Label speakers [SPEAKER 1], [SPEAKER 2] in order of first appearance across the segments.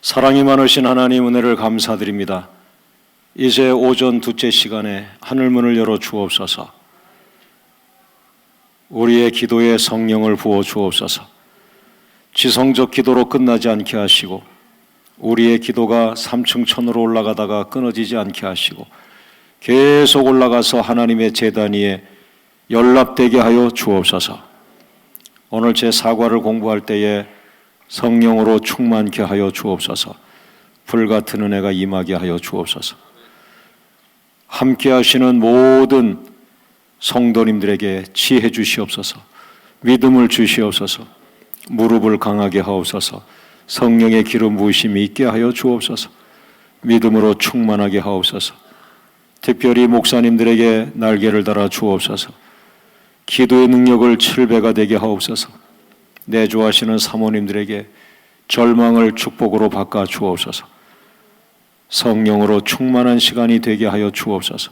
[SPEAKER 1] 사랑이 많으신 하나님 은혜를 감사드립니다. 이제 오전 둘째 시간에 하늘문을 열어 주옵소서. 우리의 기도에 성령을 부어 주옵소서. 지성적 기도로 끝나지 않게 하시고 우리의 기도가 3층 천으로 올라가다가 끊어지지 않게 하시고 계속 올라가서 하나님의 제단 위에 연락되게 하여 주옵소서. 오늘 제 사과를 공부할 때에 성령으로 충만케 하여 주옵소서. 불같은 은혜가 임하게 하여 주옵소서. 함께 하시는 모든 성도님들에게 지혜 주시옵소서. 믿음을 주시옵소서. 무릎을 강하게 하옵소서. 성령의 기름 부으심이 있게 하여 주옵소서. 믿음으로 충만하게 하옵소서. 특별히 목사님들에게 날개를 달아 주옵소서. 기도의 능력을 7배가 되게 하옵소서. 내조하시는 사모님들에게 절망을 축복으로 바꿔 주옵소서. 성령으로 충만한 시간이 되게 하여 주옵소서.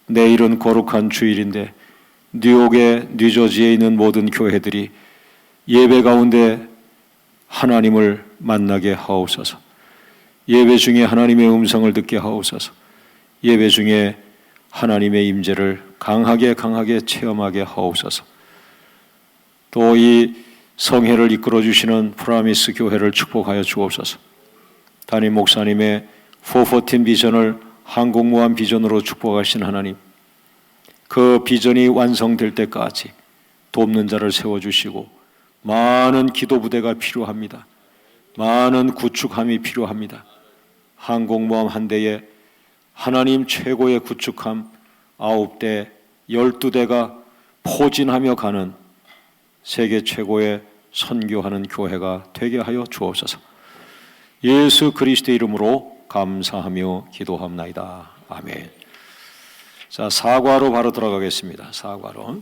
[SPEAKER 1] 내일은 거룩한 주일인데 뉴욕의 뉴저지에 있는 모든 교회들이 예배 가운데 하나님을 만나게 하옵소서. 예배 중에 하나님의 음성을 듣게 하옵소서. 예배 중에 하나님의 임재를 강하게 체험하게 하옵소서. 또 이 성회를 이끌어 주시는 프라미스 교회를 축복하여 주옵소서. 담임 목사님의 414 비전을 한국무한 비전으로 축복하신 하나님, 그 비전이 완성될 때까지 돕는 자를 세워주시고 많은 기도 부대가 필요합니다. 많은 구축함이 필요합니다. 항공모함 한 대에 하나님 최고의 구축함 9대, 12대가 포진하며 가는 세계 최고의 선교하는 교회가 되게 하여 주옵소서. 예수 그리스도의 이름으로 감사하며 기도합나이다. 아멘. 자, 사과로 바로 들어가겠습니다. 사과로.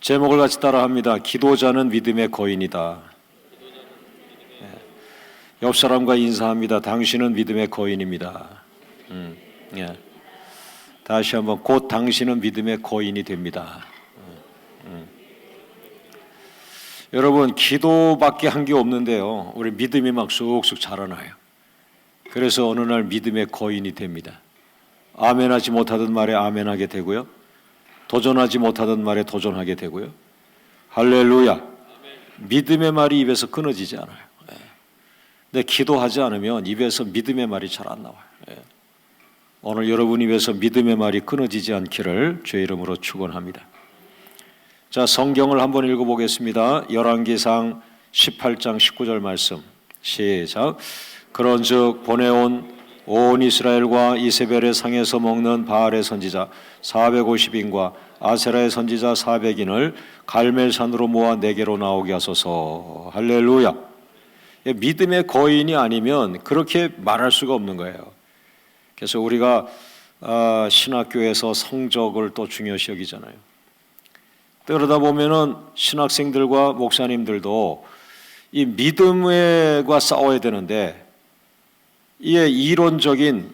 [SPEAKER 1] 제목을 같이 따라합니다. 기도자는 믿음의 거인이다. 옆 사람과 인사합니다. 당신은 믿음의 거인입니다. 예. 다시 한번, 곧 당신은 믿음의 거인이 됩니다. 여러분, 기도밖에 한 게 없는데요, 우리 믿음이 막 쑥쑥 자라나요. 그래서 어느 날 믿음의 거인이 됩니다. 아멘하지 못하던 말에 아멘하게 되고요, 도전하지 못하던 말에 도전하게 되고요. 할렐루야. 믿음의 말이 입에서 끊어지지 않아요. 근데 기도하지 않으면 입에서 믿음의 말이 잘 안 나와요. 오늘 여러분 입에서 믿음의 말이 끊어지지 않기를 주의 이름으로 축원합니다. 자, 성경을 한번 읽어보겠습니다. 열왕기상 18장 19절 말씀 시작. 그런즉 보내온 온 이스라엘과 이세벨의 상에서 먹는 바알의 선지자 450인과 아세라의 선지자 400인을 갈멜산으로 모아 내게로 나오게 하소서. 할렐루야. 믿음의 거인이 아니면 그렇게 말할 수가 없는 거예요. 그래서 우리가 신학교에서 성적을 또 중요시 여기잖아요. 그러다 보면은 신학생들과 목사님들도 이 믿음과 싸워야 되는데 이게 이론적인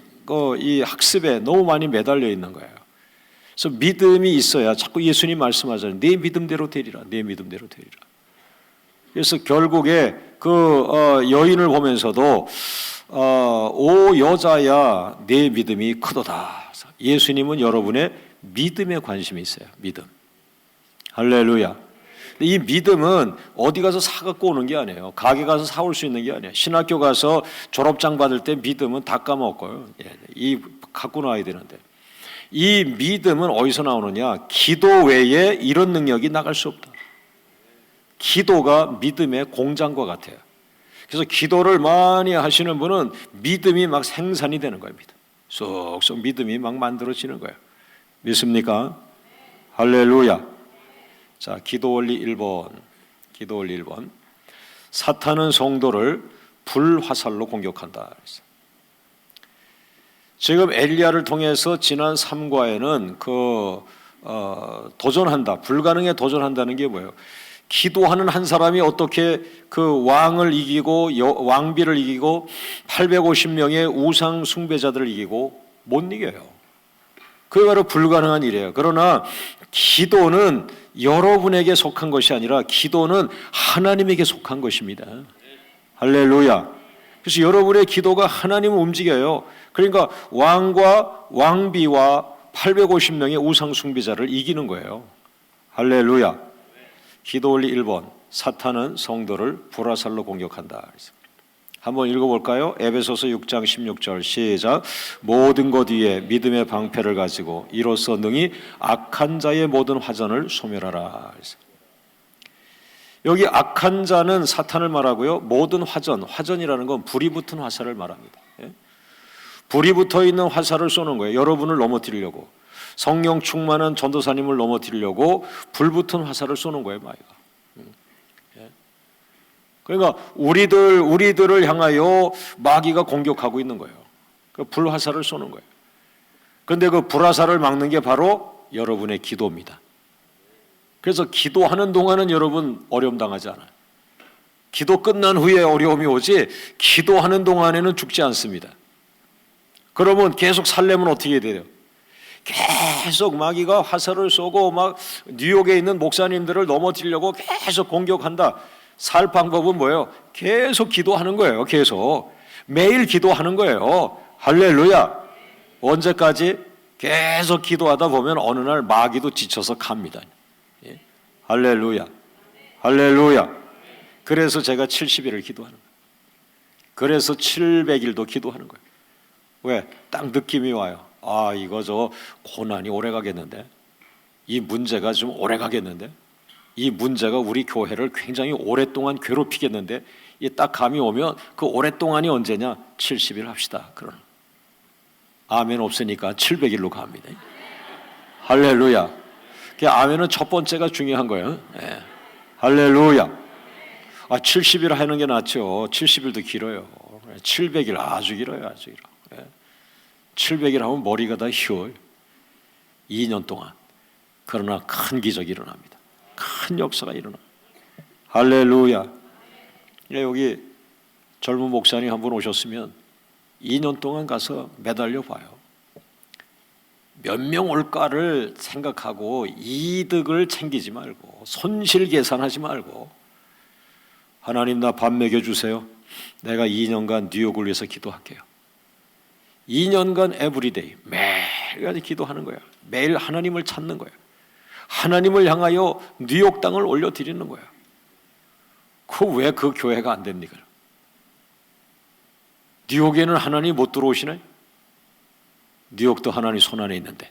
[SPEAKER 1] 이 학습에 너무 많이 매달려 있는 거예요. 그래서 믿음이 있어야 자꾸 예수님 말씀하잖아요. 내 믿음대로 되리라. 내 믿음대로 되리라. 그래서 결국에 여인을 보면서도 오 여자야 내 믿음이 크도다. 예수님은 여러분의 믿음에 관심이 있어요. 믿음. 할렐루야. 이 믿음은 어디 가서 사갖고 오는 게 아니에요. 가게 가서 사올 수 있는 게 아니에요. 신학교 가서 졸업장 받을 때 믿음은 다 까먹어요. 이 갖고 나와야 되는데, 이 믿음은 어디서 나오느냐? 기도 외에 이런 능력이 나갈 수 없다. 기도가 믿음의 공장과 같아요. 그래서 기도를 많이 하시는 분은 믿음이 막 생산이 되는 거예요. 쏙쏙 믿음이 막 만들어지는 거예요. 믿습니까? 할렐루야. 자, 기도 원리 1번. 기도 원리 1번. 사탄은 성도를 불화살로 공격한다. 지금 엘리야를 통해서 지난 3과에는 도전한다. 불가능에 도전한다는 게 뭐예요? 기도하는 한 사람이 어떻게 그 왕을 이기고 왕비를 이기고 850명의 우상 숭배자들을 이기고 못 이겨요. 그게 바로 불가능한 일이에요. 그러나 기도는 여러분에게 속한 것이 아니라 기도는 하나님에게 속한 것입니다. 할렐루야. 그래서 여러분의 기도가 하나님을 움직여요. 그러니까 왕과 왕비와 850명의 우상 숭배자를 이기는 거예요. 할렐루야. 기도 원리 1번. 사탄은 성도를 불화살로 공격한다. 한번 읽어볼까요? 에베소서 6장 16절 시작. 모든 것 위에 믿음의 방패를 가지고 이로써 능히 악한 자의 모든 화전을 소멸하라. 여기 악한 자는 사탄을 말하고요. 모든 화전이라는 건 불이 붙은 화살을 말합니다. 불이 붙어 있는 화살을 쏘는 거예요. 여러분을 넘어뜨리려고. 성령 충만한 전도사님을 넘어뜨리려고 불 붙은 화살을 쏘는 거예요, 마귀가. 그러니까 우리들을 향하여 마귀가 공격하고 있는 거예요. 그 불화살을 쏘는 거예요. 그런데 그 불화살을 막는 게 바로 여러분의 기도입니다. 그래서 기도하는 동안은 여러분 어려움 당하지 않아요. 기도 끝난 후에 어려움이 오지 기도하는 동안에는 죽지 않습니다. 그러면 계속 살려면 어떻게 해야 돼요? 계속 마귀가 화살을 쏘고 막 뉴욕에 있는 목사님들을 넘어뜨리려고 계속 공격한다. 살 방법은 뭐예요? 계속 기도하는 거예요. 계속 매일 기도하는 거예요. 할렐루야. 언제까지? 계속 기도하다 보면 어느 날 마귀도 지쳐서 갑니다. 예? 할렐루야. 할렐루야. 그래서 제가 70일을 기도하는 거예요. 그래서 700일도 기도하는 거예요. 왜? 딱 느낌이 와요. 아, 이거 저 고난이 오래 가겠는데, 이 문제가 좀 오래 가겠는데, 이 문제가 우리 교회를 굉장히 오랫동안 괴롭히겠는데, 이 딱 감이 오면 그 오랫동안이 언제냐? 70일 합시다. 그러는. 아멘 없으니까 700일로 갑니다. 할렐루야. 아멘은 첫 번째가 중요한 거예요. 네. 할렐루야. 70일 하는 게 낫죠. 70일도 길어요. 700일 아주 길어요. 아주 길어. 700일 하면 머리가 다 휘어요. 2년 동안. 그러나 큰 기적이 일어납니다. 큰 역사가 일어나. 할렐루야. 여기 젊은 목사님 한 분 오셨으면 2년 동안 가서 매달려 봐요. 몇 명 올까를 생각하고 이득을 챙기지 말고 손실 계산하지 말고 하나님 나 밥 먹여주세요. 내가 2년간 뉴욕을 위해서 기도할게요. 2년간 에브리데이 매일까지 기도하는 거야. 매일 하나님을 찾는 거야. 하나님을 향하여 뉴욕 땅을 올려드리는 거야. 왜 그 교회가 안 됩니까? 뉴욕에는 하나님이 못 들어오시나요? 뉴욕도 하나님 손 안에 있는데.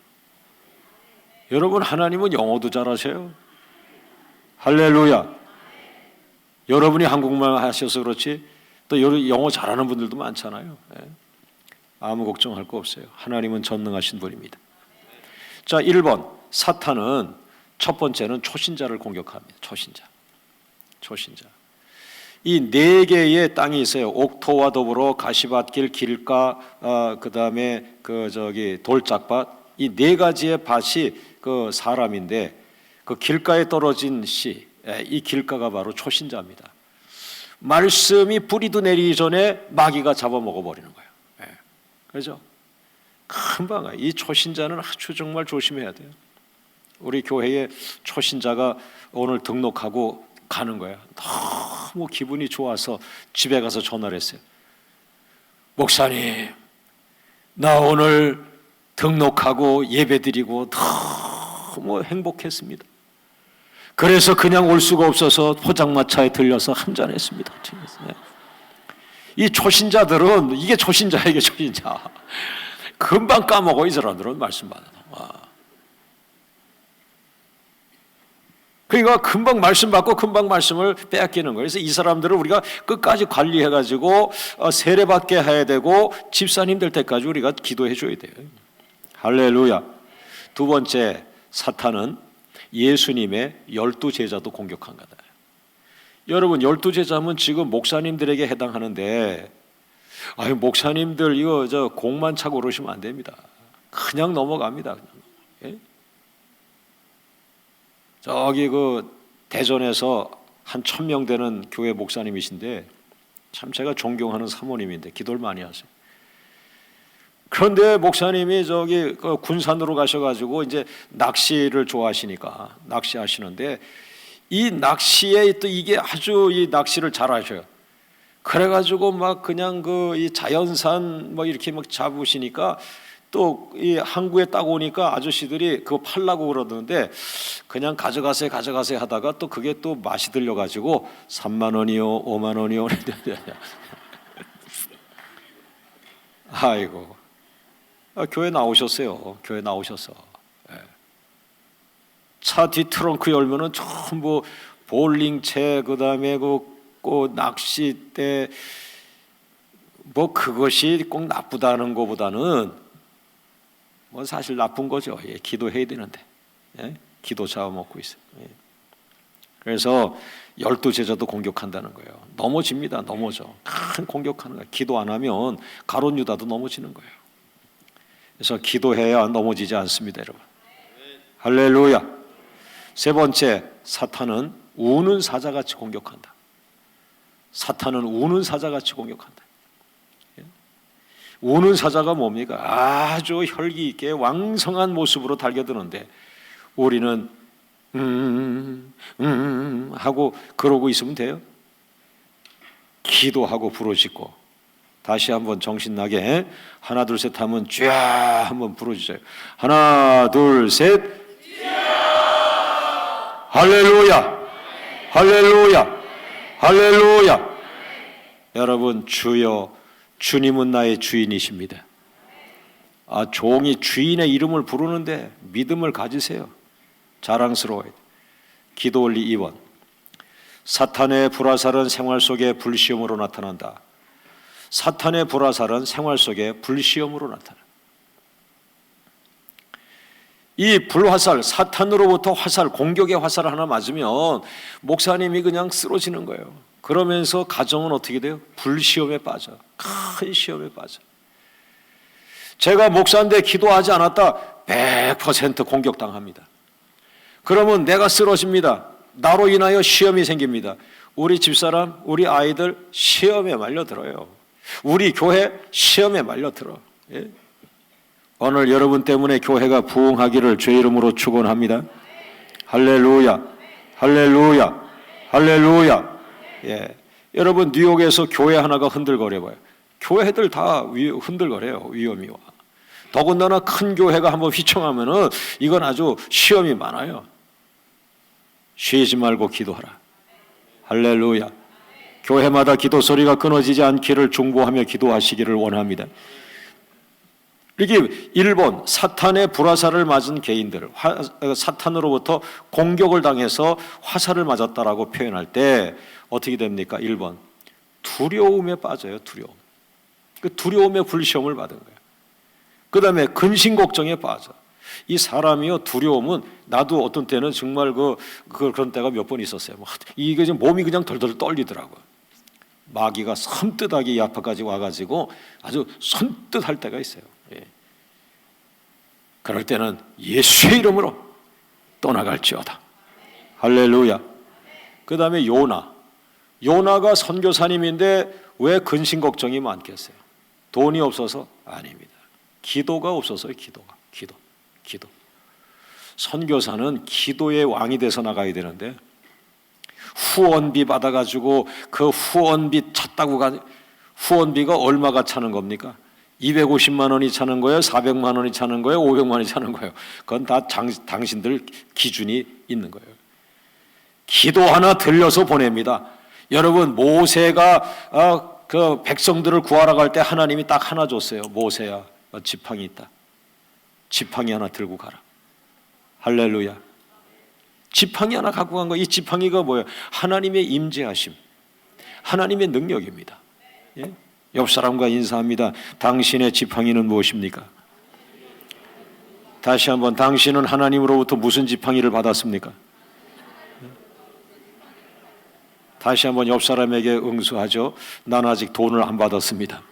[SPEAKER 1] 여러분 하나님은 영어도 잘하세요. 할렐루야. 여러분이 한국말 하셔서 그렇지 또 영어 잘하는 분들도 많잖아요. 아무 걱정할 거 없어요. 하나님은 전능하신 분입니다. 자, 1번 사탄은 첫 번째는 초신자를 공격합니다. 초신자. 이 네 개의 땅이 있어요. 옥토와 더불어 가시밭길, 길가, 그 다음에 돌짝밭. 이 네 가지의 밭이 그 사람인데 그 길가에 떨어진 씨, 이 길가가 바로 초신자입니다. 말씀이 뿌리도 내리기 전에 마귀가 잡아먹어 버리는 거예요. 그렇죠? 금방 이 초신자는 아주 정말 조심해야 돼요. 우리 교회에 초신자가 오늘 등록하고 가는 거예요. 너무 기분이 좋아서 집에 가서 전화를 했어요. 목사님, 나 오늘 등록하고 예배드리고 너무 행복했습니다. 그래서 그냥 올 수가 없어서 포장마차에 들려서 한잔 했습니다. 이 초신자들은 이게 초신자. 금방 까먹어. 이 사람들은 말씀 받아도. 그러니까 금방 말씀 받고 금방 말씀을 빼앗기는 거예요. 그래서 이 사람들을 우리가 끝까지 관리해가지고 세례받게 해야 되고 집사님 될 때까지 우리가 기도해 줘야 돼요. 할렐루야. 두 번째, 사탄은 예수님의 12제자도 공격한 거다. 여러분 12제자면 지금 목사님들에게 해당하는데 목사님들 이거 공만 차고 그러시면 안 됩니다. 그냥 넘어갑니다. 예? 저기 그 대전에서 한 1000명 되는 교회 목사님이신데 참 제가 존경하는 사모님인데 기도를 많이 하세요. 그런데 목사님이 저기 그 군산으로 가셔가지고 이제 낚시를 좋아하시니까 낚시하시는데 이 낚시에 또 이게 아주 이 낚시를 잘하셔요. 그래가지고 막 그냥 그 이 자연산 뭐 이렇게 막 잡으시니까 또 이 항구에 딱 오니까 아저씨들이 그거 팔라고 그러는데 그냥 가져가세요 하다가 또 그게 또 맛이 들려가지고 3만 원이요 5만 원이요 아이고 교회 나오셨어요. 교회 나오셨어. 차 뒤 트렁크 열면은 전부 볼링채 그다음에 그 낚싯대 뭐 그것이 꼭 나쁘다는 것보다는 뭐 사실 나쁜 거죠. 기도해야 되는데 기도 잡아먹고 있어요. 그래서 12제자도 공격한다는 거예요. 넘어집니다. 넘어져. 큰 공격하는 거예요. 기도 안 하면 가룟 유다도 넘어지는 거예요. 그래서 기도해야 넘어지지 않습니다, 여러분. 할렐루야. 세 번째, 사탄은 우는 사자같이 공격한다. 사탄은 우는 사자같이 공격한다. 우는 사자가 뭡니까? 아주 혈기 있게 왕성한 모습으로 달겨드는데 우리는 하고 그러고 있으면 돼요? 기도하고 부르짖고 다시 한번 정신나게 하나 둘 셋 하면 쫙 한번 부르짖어요. 하나 둘 셋 할렐루야 할렐루야 할렐루야. 여러분 주여 주님은 나의 주인이십니다. 종이 주인의 이름을 부르는데 믿음을 가지세요. 자랑스러워야 돼. 기도 원리 2번. 사탄의 불화살은 생활 속에 불시험으로 나타난다. 사탄의 불화살은 생활 속에 불시험으로 나타나. 이 불화살, 사탄으로부터 화살, 공격의 화살을 하나 맞으면 목사님이 그냥 쓰러지는 거예요. 그러면서 가정은 어떻게 돼요? 불시험에 빠져. 큰 시험에 빠져. 제가 목사인데 기도하지 않았다 100% 공격당합니다. 그러면 내가 쓰러집니다. 나로 인하여 시험이 생깁니다. 우리 집사람, 우리 아이들 시험에 말려들어요. 우리 교회 시험에 말려들어. 예? 오늘 여러분 때문에 교회가 부흥하기를 주의 이름으로 축원합니다. 할렐루야 할렐루야 할렐루야. 예. 여러분 뉴욕에서 교회 하나가 흔들거려봐요. 교회들 다 흔들거려요. 위험이 와. 더군다나 큰 교회가 한번 휘청하면은 이건 아주 시험이 많아요. 쉬지 말고 기도하라. 할렐루야. 교회마다 기도 소리가 끊어지지 않기를 중보하며 기도하시기를 원합니다. 이렇게 1번 사탄의 불화살을 맞은 개인들, 사탄으로부터 공격을 당해서 화살을 맞았다라고 표현할 때 어떻게 됩니까? 1번 두려움에 빠져요. 두려움. 그 두려움의 불시험을 받은 거예요. 그 다음에 근심 걱정에 빠져. 이 사람이요 두려움은 나도 어떤 때는 정말 그런 때가 몇 번 있었어요. 이게 지금 몸이 그냥 덜덜 떨리더라고요. 마귀가 선뜻하게 이 앞에까지 와가지고 아주 선뜻할 때가 있어요. 예. 그럴 때는 예수의 이름으로 떠나갈지어다. 할렐루야. 그 다음에 요나가 선교사님인데 왜 근심 걱정이 많겠어요? 돈이 없어서? 아닙니다. 기도가 없어서요. 기도. 선교사는 기도의 왕이 돼서 나가야 되는데 후원비 받아가지고 그 후원비 찾다고 후원비가 얼마가 차는 겁니까? 250만 원이 차는 거예요? 400만 원이 차는 거예요? 500만 원이 차는 거예요? 그건 다 당신들 기준이 있는 거예요. 기도 하나 들려서 보냅니다. 여러분 모세가 그 백성들을 구하러 갈 때 하나님이 딱 하나 줬어요. 모세야 지팡이 있다. 지팡이 하나 들고 가라. 할렐루야. 지팡이 하나 갖고 간 거. 이 지팡이가 뭐예요? 하나님의 임재하심, 하나님의 능력입니다. 예? 옆 사람과 인사합니다. 당신의 지팡이는 무엇입니까? 다시 한번 당신은 하나님으로부터 무슨 지팡이를 받았습니까? 다시 한번 옆 사람에게 응수하죠. 난 아직 돈을 안 받았습니다.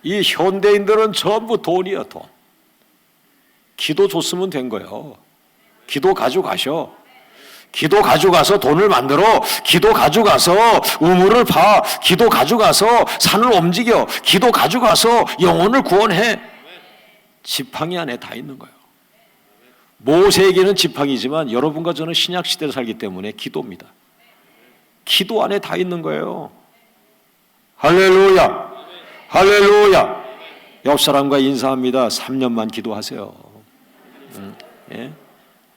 [SPEAKER 1] 이 현대인들은 전부 돈이야. 돈. 기도 줬으면 된 거예요. 기도 가져가셔. 기도 가져가서 돈을 만들어, 기도 가져가서 우물을 파, 기도 가져가서 산을 움직여, 기도 가져가서 영혼을 구원해. 지팡이 안에 다 있는 거예요. 모세에게는 지팡이지만 여러분과 저는 신약 시대를 살기 때문에 기도입니다. 기도 안에 다 있는 거예요. 할렐루야, 할렐루야. 옆 사람과 인사합니다. 3년만 기도하세요. 예?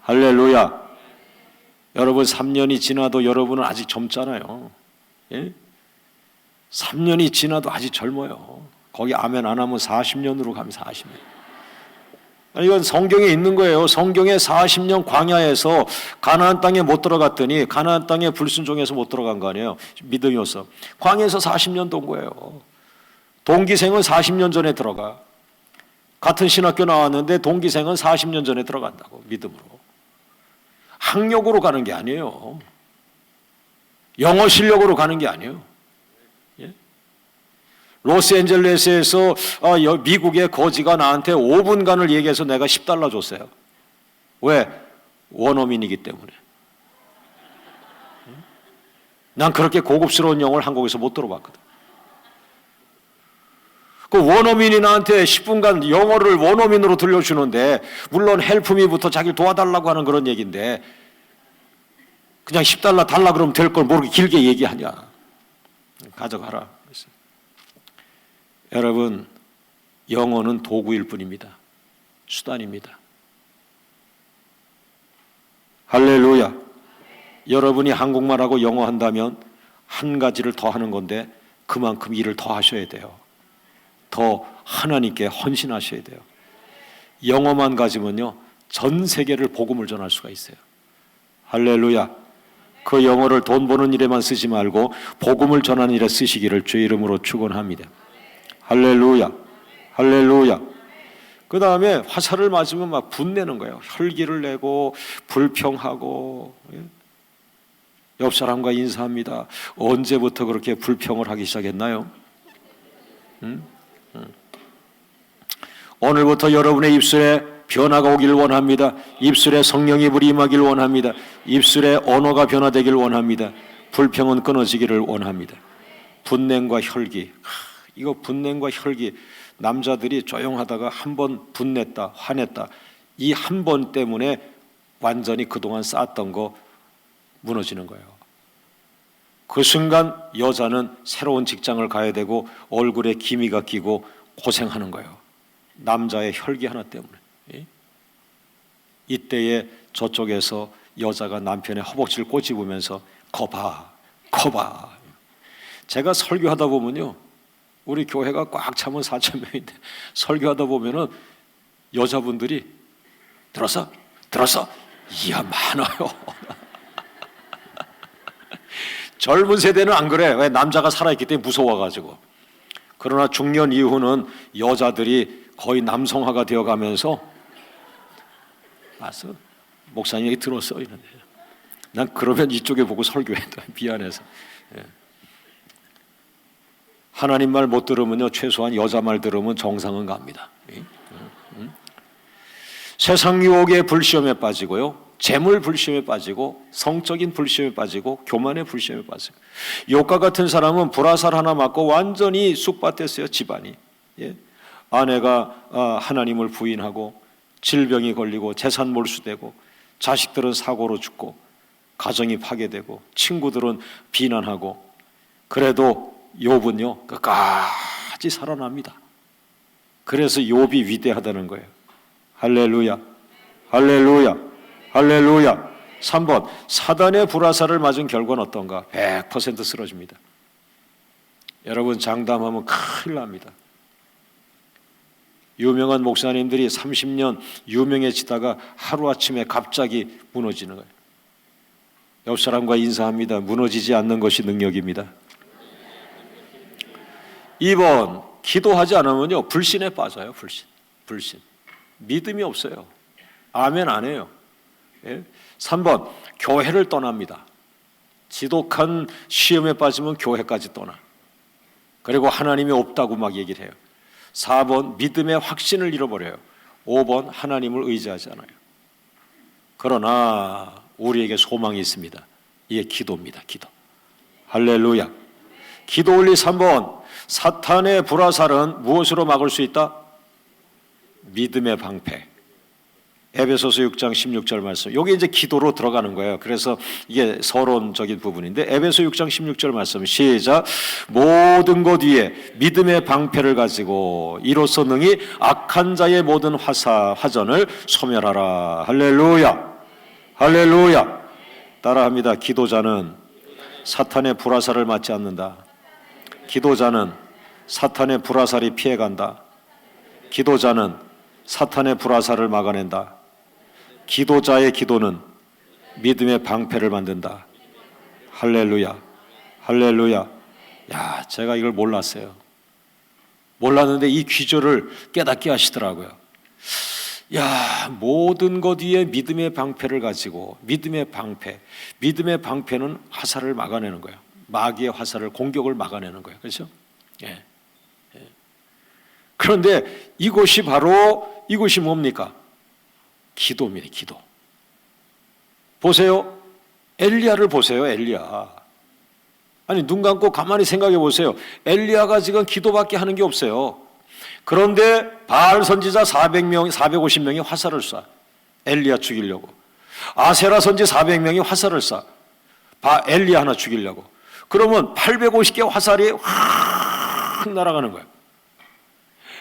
[SPEAKER 1] 할렐루야. 여러분 3년이 지나도 여러분은 아직 젊잖아요. 예? 3년이 지나도 아직 젊어요. 거기 아멘 안 하면 40년으로 가면 40년. 이건 성경에 있는 거예요. 성경에 40년 광야에서 가나안 땅에 못 들어갔더니 가나안 땅에 불순종해서 못 들어간 거 아니에요. 믿음이 없어. 광야에서 40년 돈 거예요. 동기생은 40년 전에 들어가. 같은 신학교 나왔는데 동기생은 40년 전에 들어간다고, 믿음으로. 학력으로 가는 게 아니에요. 영어 실력으로 가는 게 아니에요. 예? 로스앤젤레스에서 미국의 거지가 나한테 5분간을 얘기해서 내가 $10 줬어요. 왜? 원어민이기 때문에. 난 그렇게 고급스러운 영어를 한국에서 못 들어봤거든. 그 원어민이 나한테 10분간 영어를 원어민으로 들려주는데, 물론 헬프미부터 자기를 도와달라고 하는 그런 얘기인데, 그냥 $10 달라 그러면 될 걸 모르게 길게 얘기하냐. 가져가라. 여러분, 영어는 도구일 뿐입니다. 수단입니다. 할렐루야. 여러분이 한국말하고 영어 한다면 한 가지를 더 하는 건데 그만큼 일을 더 하셔야 돼요. 더 하나님께 헌신하셔야 돼요. 영어만 가지면요, 전 세계를 복음을 전할 수가 있어요. 할렐루야. 그 영어를 돈 버는 일에만 쓰지 말고 복음을 전하는 일에 쓰시기를 주의 이름으로 축원합니다. 할렐루야. 할렐루야. 그 다음에 화살을 맞으면 막 분내는 거예요. 혈기를 내고 불평하고. 옆 사람과 인사합니다. 언제부터 그렇게 불평을 하기 시작했나요? 오늘부터 여러분의 입술에 변화가 오길 원합니다. 입술에 성령의 불이 임하길 원합니다. 입술에 언어가 변화되길 원합니다. 불평은 끊어지기를 원합니다. 분냄과 혈기. 이거 분냄과 혈기. 남자들이 조용하다가 한 번 분냈다, 화냈다. 이 한 번 때문에 완전히 그동안 쌓았던 거 무너지는 거예요. 그 순간 여자는 새로운 직장을 가야 되고 얼굴에 기미가 끼고 고생하는 거예요. 남자의 혈기 하나 때문에. 이때에 저쪽에서 여자가 남편의 허벅지를 꼬집으면서 거봐, 거봐. 제가 설교하다 보면요, 우리 교회가 꽉 차면 4,000명인데 설교하다 보면은 여자분들이 들었어? 들었어? 이야, 많아요. 젊은 세대는 안 그래. 왜? 남자가 살아있기 때문에 무서워가지고. 그러나 중년 이후는 여자들이 거의 남성화가 되어가면서, 봤어? 목사님 얘기 들었어? 이런데 난 그러면 이쪽에 보고 설교했다. 미안해서. 예. 하나님 말 못 들으면요, 최소한 여자 말 들으면 정상은 갑니다. 세상 유혹의 불시험에 빠지고요, 재물 불시험에 빠지고, 성적인 불시험에 빠지고, 교만의 불시험에 빠지고. 욥과 같은 사람은 불화살 하나 맞고 완전히 쑥밭됐어요, 집안이. 예? 아내가 하나님을 부인하고 질병이 걸리고 재산 몰수되고, 자식들은 사고로 죽고 가정이 파괴되고 친구들은 비난하고. 그래도 욥은요, 끝까지 살아납니다. 그래서 욥이 위대하다는 거예요. 할렐루야, 할렐루야, 할렐루야. 3번, 사단의 불화살을 맞은 결과는 어떤가? 100% 쓰러집니다. 여러분, 장담하면 큰일 납니다. 유명한 목사님들이 30년 유명해지다가 하루아침에 갑자기 무너지는 거예요. 옆 사람과 인사합니다. 무너지지 않는 것이 능력입니다. 2번, 기도하지 않으면요, 불신에 빠져요. 불신. 믿음이 없어요. 아멘 안 해요. 예? 3번, 교회를 떠납니다. 지독한 시험에 빠지면 교회까지 떠나. 그리고 하나님이 없다고 막 얘기를 해요. 4번, 믿음의 확신을 잃어버려요. 5번, 하나님을 의지하지 않아요. 그러나 우리에게 소망이 있습니다. 이게 기도입니다. 기도. 할렐루야. 기도 원리 3번. 사탄의 불화살은 무엇으로 막을 수 있다? 믿음의 방패. 에베소서 6장 16절 말씀. 여기 이제 기도로 들어가는 거예요. 그래서 이게 서론적인 부분인데 에베소 6장 16절 말씀 시작. 모든 것 위에 믿음의 방패를 가지고 이로써 능히 악한 자의 모든 화전을 소멸하라. 할렐루야. 할렐루야. 따라합니다. 기도자는 사탄의 불화살을 맞지 않는다. 기도자는 사탄의 불화살이 피해간다. 기도자는 사탄의 불화살을 막아낸다. 기도자의 기도는 믿음의 방패를 만든다. 할렐루야. 할렐루야. 야, 제가 이걸 몰랐어요. 몰랐는데 이 귀절을 깨닫게 하시더라고요. 야, 모든 것 위에 믿음의 방패를 가지고 믿음의 방패. 믿음의 방패는 화살을 막아내는 거예요. 마귀의 화살을 공격을 막아내는 거예요. 그렇죠? 예. 그런데 이것이 뭡니까? 기도입니다. 기도. 보세요. 엘리야를 보세요. 엘리야. 아니 눈 감고 가만히 생각해 보세요. 엘리야가 지금 기도밖에 하는 게 없어요. 그런데 바알 선지자 450명이 화살을 쏴. 엘리야 죽이려고. 아세라 선지 400명이 화살을 쏴. 엘리야 하나 죽이려고. 그러면 850개 화살이 확 날아가는 거예요.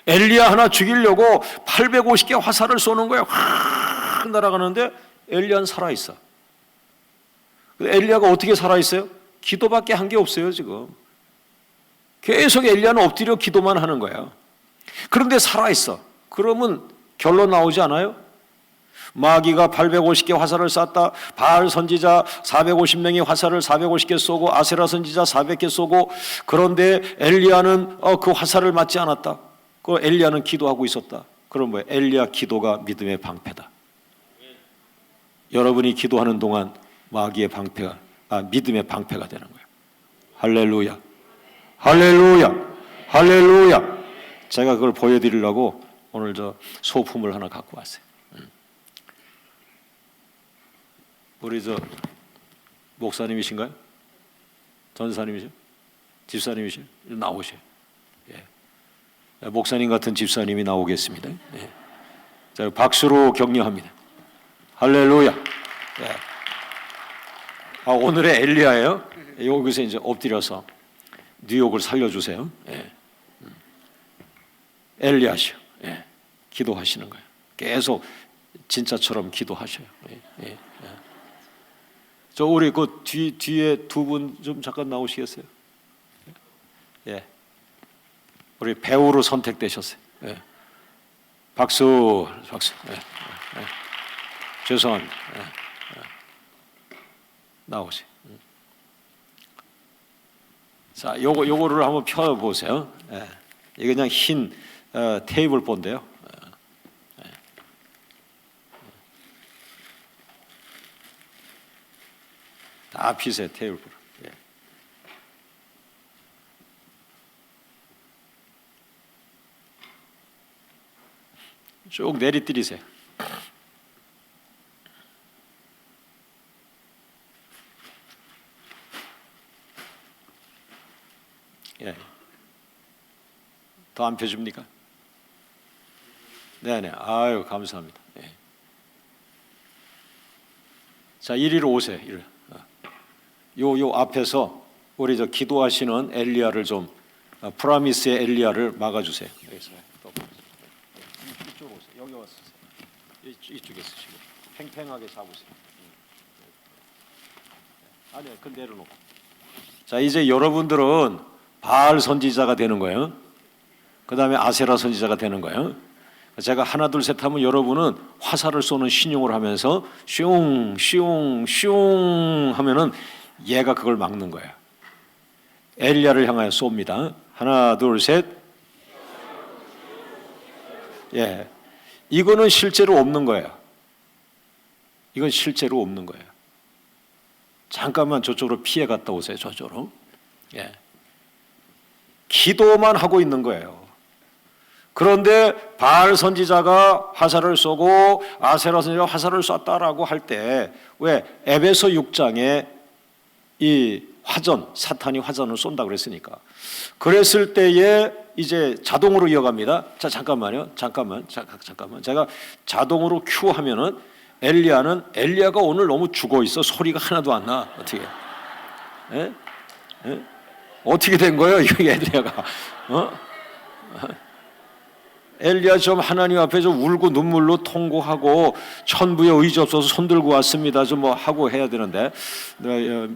[SPEAKER 1] 엘리야 하나 죽이려고 850개 화살을 쏘는 거예요. 확 날아가는데 엘리야는 살아있어. 엘리야가 어떻게 살아있어요? 기도밖에 한 게 없어요 지금. 계속 엘리야는 엎드려 기도만 하는 거예요. 그런데 살아있어. 그러면 결론 나오지 않아요? 마귀가 850개 화살을 쐈다. 바알 선지자 450명이 화살을 450개 쏘고 아세라 선지자 400개 쏘고 그런데 엘리야는 그 화살을 맞지 않았다. 그 엘리야는 기도하고 있었다. 그럼 뭐예요? 엘리야 기도가 믿음의 방패다. 여러분이 기도하는 동안 마귀의 방패가 믿음의 방패가 되는 거예요. 할렐루야. 할렐루야. 할렐루야. 제가 그걸 보여드리려고 오늘 저 소품을 하나 갖고 왔어요. 우리 저 목사님이신가요? 전사님이세요? 집사님이세요? 나오세요. 예. 목사님 같은 집사님이 나오겠습니다. 예. 자, 박수로 격려합니다. 할렐루야. 예. 오늘의 엘리야예요. 여기서 이제 엎드려서 뉴욕을 살려주세요. 예. 엘리야시요. 예. 기도하시는 거예요. 계속 진짜처럼 기도하셔요. 예. 예. 저 우리 그 뒤에 두 분 좀 잠깐 나오시겠어요? 예. 우리 배우로 선택되셨어요. 예. 박수. 예. 예. 죄송합니다. 예. 나오세요. 자, 요거를 한번 펴 보세요. 예. 이게 그냥 흰 테이블 본데요. 다 피세요 테이블. 예. 쭉 내리뜨리세요. 예. 더 안 펴줍니까? 네네. 아유 감사합니다. 예. 자 이리로 오세요. 이리. 요 앞에서 우리 저 기도하시는 엘리야를 좀 프라미스의 엘리야를 막아주세요. 여기서 이쪽으로 오세요. 여기 와서 이쪽에 쓰시고 팽팽하게 잡으세요. 아니요, 그 내려놓고. 자 이제 여러분들은 바알 선지자가 되는 거예요. 그 다음에 아세라 선지자가 되는 거예요. 제가 하나 둘 셋 하면 여러분은 화살을 쏘는 신용을 하면서 슝 하면은 얘가 그걸 막는 거예요. 엘리야를 향하여 쏩니다. 하나 둘 셋. 예, 이거는 실제로 없는 거예요. 이건 실제로 없는 거예요. 잠깐만 저쪽으로 피해 갔다 오세요. 저쪽으로. 예, 기도만 하고 있는 거예요. 그런데 바알 선지자가 화살을 쏘고 아세라 선지자가 화살을 쐈다라고 할 때 왜 에베소 6장에 이 화전, 사탄이 화전을 쏜다 그랬으니까 그랬을 때에 이제 자동으로 이어갑니다. 자, 잠깐만요. 잠깐만. 제가 자동으로 큐 하면은 엘리야가 오늘 너무 죽어 있어. 소리가 하나도 안 나. 어떻게? 예? 예? 어떻게 된 거예요? 이 엘리야가. 엘리야 좀 하나님 앞에 좀 울고 눈물로 통곡하고 천부에 의지 없어서 손 들고 왔습니다. 좀 뭐 하고 해야 되는데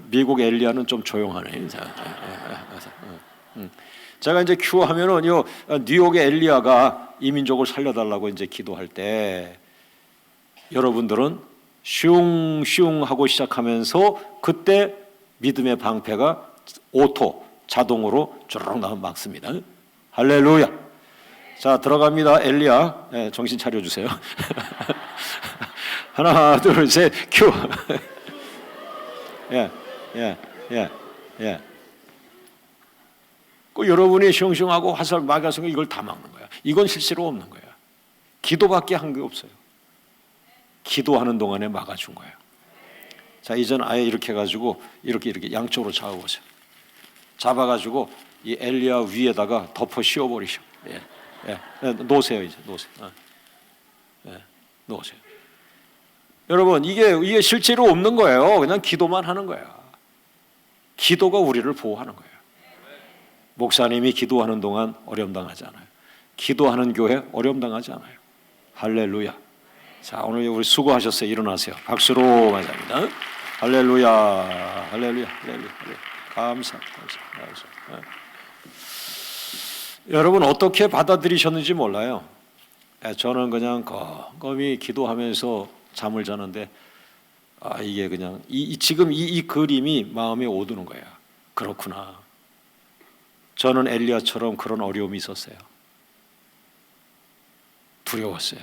[SPEAKER 1] 미국 엘리야는 좀 조용하네. 제가 이제 큐 하면은요 뉴욕의 엘리야가 이민족을 살려달라고 이제 기도할 때 여러분들은 슝슝 하고 시작하면서 그때 믿음의 방패가 오토 자동으로 쭈르륵 나면 막습니다. 할렐루야. 자, 들어갑니다. 엘리야. 네, 정신 차려주세요. 하나, 둘, 셋, 큐. 그 여러분이 슝슝하고 화살 막아서 이걸 다 막는 거야. 이건 실제로 없는 거야. 기도밖에 한 게 없어요. 기도하는 동안에 막아준 거예요. 자, 이제는 아예 이렇게 해가지고 이렇게 양쪽으로 잡아보세요. 잡아가지고 이 엘리야 위에다가 덮어 씌워버리셔. 놓으세요. 이제 놓으세요. 놓으세요. 여러분 이게 실제로 없는 거예요. 그냥 기도만 하는 거야. 기도가 우리를 보호하는 거예요. 목사님이 기도하는 동안 어려움 당하지 않아요. 기도하는 교회 어려움 당하지 않아요. 할렐루야. 자, 오늘 우리 수고하셨어요. 일어나세요. 박수로 맞이합니다. 할렐루야. 할렐루야. 감사. 여러분 어떻게 받아들이셨는지 몰라요. 저는 그냥 껌껌이 기도하면서 잠을 자는데 이게 그냥 지금 이 그림이 마음에 오드는 거야. 그렇구나. 저는 엘리야처럼 그런 어려움이 있었어요. 두려웠어요.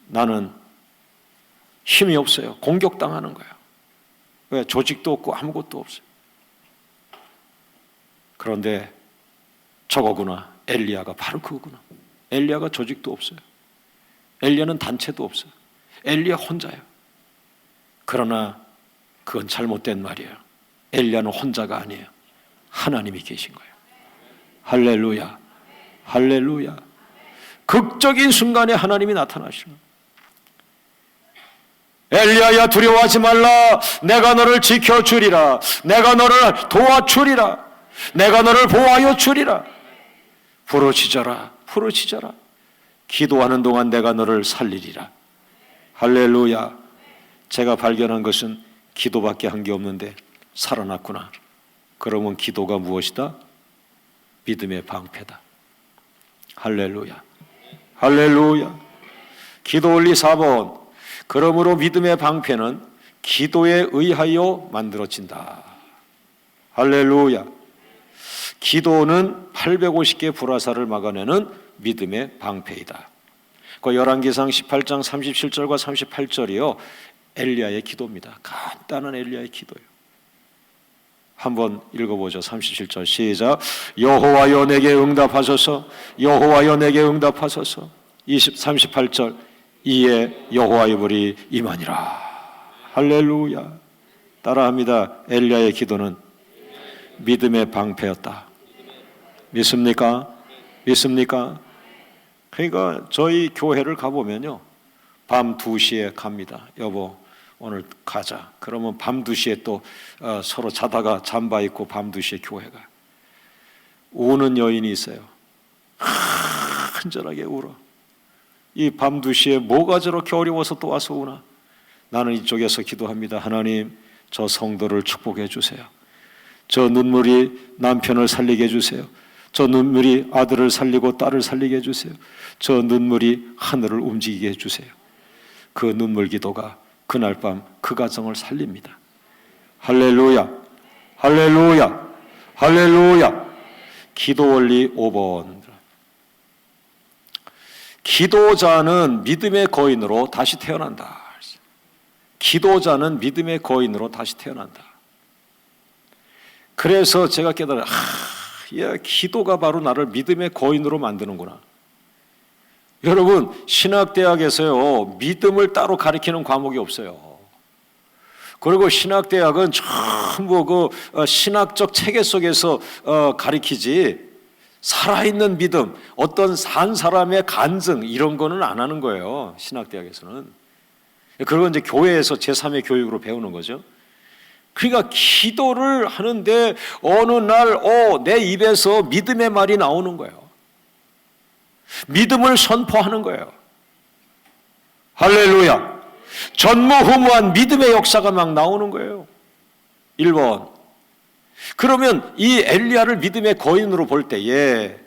[SPEAKER 1] 나는 힘이 없어요. 공격당하는 거야. 왜? 조직도 없고 아무것도 없어요. 그런데 저거구나. 엘리야가 바로 그거구나. 엘리야가 조직도 없어요. 엘리야는 단체도 없어요. 엘리야 혼자예요. 그러나 그건 잘못된 말이에요. 엘리야는 혼자가 아니에요. 하나님이 계신 거예요. 할렐루야. 할렐루야. 극적인 순간에 하나님이 나타나시는 거예요. 엘리야야 두려워하지 말라. 내가 너를 지켜주리라. 내가 너를 도와주리라. 내가 너를 보호하여 주리라. 부르짖어라. 부르짖어라. 기도하는 동안 내가 너를 살리리라. 할렐루야. 제가 발견한 것은 기도밖에 한 게 없는데 살아났구나. 그러면 기도가 무엇이다? 믿음의 방패다. 할렐루야. 할렐루야. 기도 원리 4번. 그러므로 믿음의 방패는 기도에 의하여 만들어진다. 할렐루야. 기도는 850개 불화살을 막아내는 믿음의 방패이다. 그 열왕기상 18장 37절과 38절이요 엘리야의 기도입니다. 간단한 엘리야의 기도예요. 한번 읽어보죠. 37절 시작. 여호와여 내게 응답하소서. 여호와여 내게 응답하소서. 38절 이에 여호와의 불이 임하니라. 할렐루야. 따라합니다. 엘리야의 기도는 믿음의 방패였다. 믿습니까? 믿습니까? 그러니까 저희 교회를 가보면요 밤 2시에 갑니다. 여보 오늘 가자. 그러면 밤 2시에 또 서로 자다가 잠바 입고 밤 2시에 교회 가요. 우는 여인이 있어요. 한절하게 울어. 이 밤 2시에 뭐가 저렇게 어려워서 또 와서 우나. 나는 이쪽에서 기도합니다. 하나님 저 성도를 축복해 주세요. 저 눈물이 남편을 살리게 해주세요. 저 눈물이 아들을 살리고 딸을 살리게 해주세요. 저 눈물이 하늘을 움직이게 해주세요. 그 눈물 기도가 그날 밤 그 가정을 살립니다. 할렐루야. 할렐루야. 할렐루야. 기도 원리 5번. 기도자는 믿음의 거인으로 다시 태어난다. 기도자는 믿음의 거인으로 다시 태어난다. 그래서 제가 깨달아요. 야, 기도가 바로 나를 믿음의 거인으로 만드는구나. 여러분, 신학대학에서요, 믿음을 따로 가르치는 과목이 없어요. 그리고 신학대학은 전부 신학적 체계 속에서 가르치지, 살아있는 믿음, 어떤 산 사람의 간증, 이런 거는 안 하는 거예요, 신학대학에서는. 그리고 이제 교회에서 제3의 교육으로 배우는 거죠. 그러니까 기도를 하는데 어느 날 내 입에서 믿음의 말이 나오는 거예요. 믿음을 선포하는 거예요. 할렐루야. 전무후무한 믿음의 역사가 막 나오는 거예요. 1번. 그러면 이 엘리야를 믿음의 거인으로 볼 때에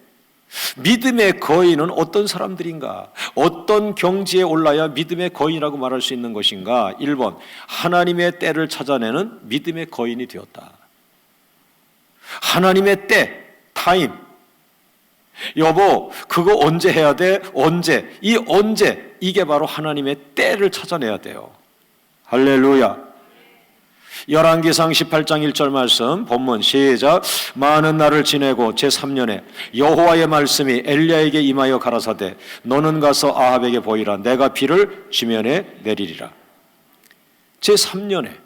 [SPEAKER 1] 믿음의 거인은 어떤 사람들인가? 어떤 경지에 올라야 믿음의 거인이라고 말할 수 있는 것인가? 1번, 하나님의 때를 찾아내는 믿음의 거인이 되었다. 하나님의 때, 타임. 여보, 그거 언제 해야 돼? 언제? 이 언제, 이게 바로 하나님의 때를 찾아내야 돼요. 할렐루야. 열왕기상 18장 1절 말씀 본문 시작. 많은 날을 지내고 제3년에 여호와의 말씀이 엘리야에게 임하여 가라사대 너는 가서 아합에게 보이라. 내가 비를 지면에 내리리라. 제3년에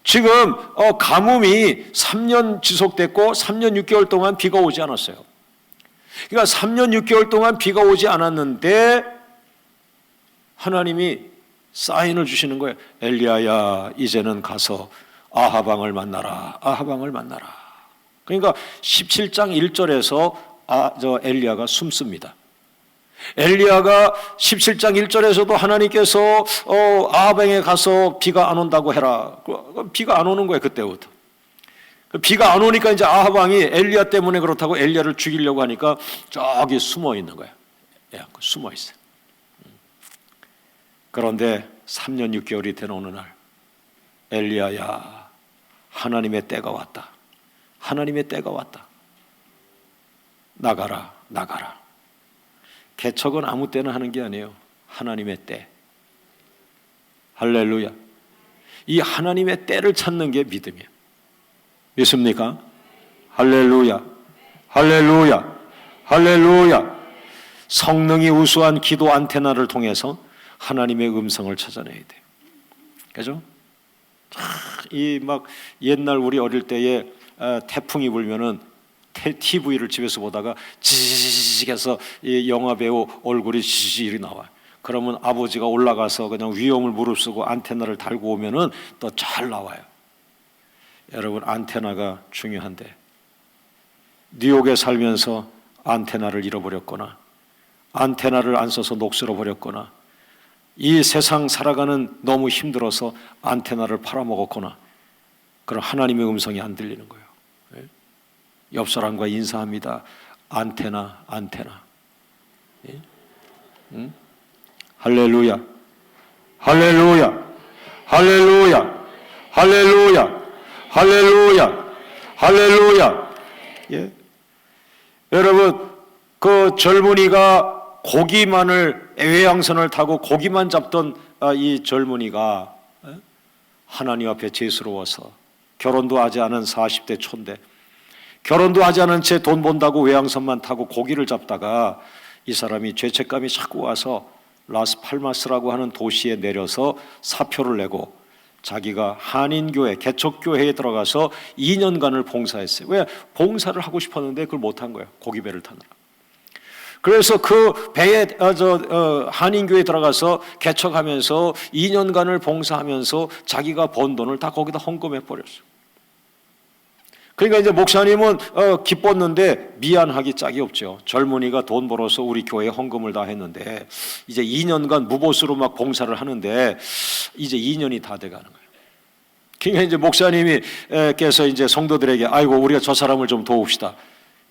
[SPEAKER 1] 지금 가뭄이 3년 지속됐고 3년 6개월 동안 비가 오지 않았어요. 그러니까 3년 6개월 동안 비가 오지 않았는데 하나님이 사인을 주시는 거예요. 엘리야야, 이제는 가서 아합 왕을 만나라. 아합 왕을 만나라. 그러니까 17장 1절에서 엘리야가 숨습니다. 엘리야가 17장 1절에서도 하나님께서 아합 왕에 가서 비가 안 온다고 해라. 비가 안 오는 거예요, 그때부터. 비가 안 오니까 이제 아합 왕이 엘리야 때문에 그렇다고 엘리야를 죽이려고 하니까 저기 숨어 있는 거예요. 숨어 있어요. 그런데 3년 6개월이 된 어느 날 엘리야야, 하나님의 때가 왔다. 하나님의 때가 왔다. 나가라, 나가라. 개척은 아무 때나 하는 게 아니에요. 하나님의 때. 할렐루야. 이 하나님의 때를 찾는 게 믿음이에요. 믿습니까? 할렐루야. 할렐루야. 할렐루야. 성능이 우수한 기도 안테나를 통해서 하나님의 음성을 찾아내야 돼요. 그죠? 이 막 옛날 우리 어릴 때에 태풍이 불면은 TV를 집에서 보다가 지지직해서 이 영화 배우 얼굴이 지지직이 나와요. 그러면 아버지가 올라가서 그냥 위험을 무릅쓰고 안테나를 달고 오면은 또 잘 나와요. 여러분, 안테나가 중요한데 뉴욕에 살면서 안테나를 잃어버렸거나 안테나를 안 써서 녹슬어 버렸거나 이 세상 살아가는 너무 힘들어서 안테나를 팔아먹었거나 그런 하나님의 음성이 안 들리는 거예요. 옆 사람과 인사합니다. 안테나, 안테나. 응? 할렐루야. 할렐루야. 할렐루야. 할렐루야. 할렐루야. 할렐루야. 예. 여러분, 그 젊은이가 고기만을 외양선을 타고 고기만 잡던 이 젊은이가 하나님 앞에 죄스러워서 결혼도 하지 않은 40대 초인데 결혼도 하지 않은 채 돈 번다고 외양선만 타고 고기를 잡다가 이 사람이 죄책감이 자꾸 와서 라스팔마스라고 하는 도시에 내려서 사표를 내고 자기가 한인교회, 개척교회에 들어가서 2년간을 봉사했어요. 왜? 봉사를 하고 싶었는데 그걸 못한 거예요. 고기배를 타느라. 그래서 그 배에 한인교회에 들어가서 개척하면서 2년간을 봉사하면서 자기가 번 돈을 다 거기다 헌금해 버렸어요. 그러니까 이제 목사님은 기뻤는데 미안하기 짝이 없죠. 젊은이가 돈 벌어서 우리 교회에 헌금을 다 했는데 이제 2년간 무보수로 막 봉사를 하는데 이제 2년이 다 돼가는 거예요. 그러니까 이제 목사님께서 이제 성도들에게 아이고 우리가 저 사람을 좀 도웁시다.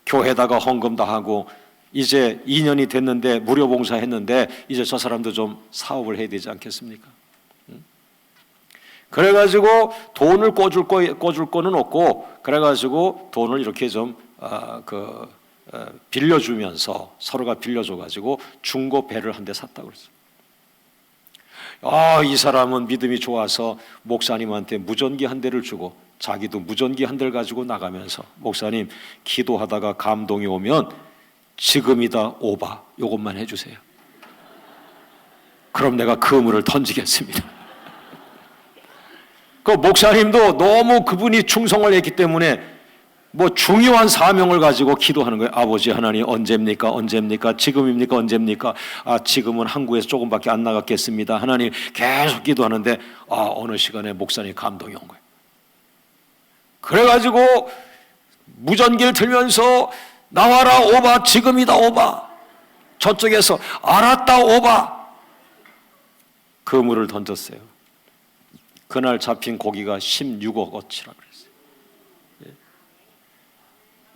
[SPEAKER 1] 교회에다가 헌금 다 하고 이제 2년이 됐는데 무료 봉사했는데 이제 저 사람도 좀 사업을 해야 되지 않겠습니까? 그래가지고 돈을 꿔줄 거는 없고 그래가지고 돈을 이렇게 좀 빌려주면서 서로가 빌려줘가지고 중고 배를 한 대 샀다고 그랬어요. 이 사람은 믿음이 좋아서 목사님한테 무전기 한 대를 주고 자기도 무전기 한 대를 가지고 나가면서 목사님 기도하다가 감동이 오면 지금이다 오바 이것만 해주세요. 그럼 내가 그물을 던지겠습니다. 그 목사님도 너무 그분이 충성을 했기 때문에 뭐 중요한 사명을 가지고 기도하는 거예요. 아버지 하나님 언제입니까? 언제입니까? 지금입니까? 언제입니까? 지금은 한국에서 조금밖에 안 나갔겠습니다. 하나님 계속 기도하는데 어느 시간에 목사님 감동이 온 거예요. 그래가지고 무전기를 들면서 나와라 오바 지금이다 오바 저쪽에서 알았다 오바 그물을 던졌어요. 그날 잡힌 고기가 16억 어치라 그랬어요.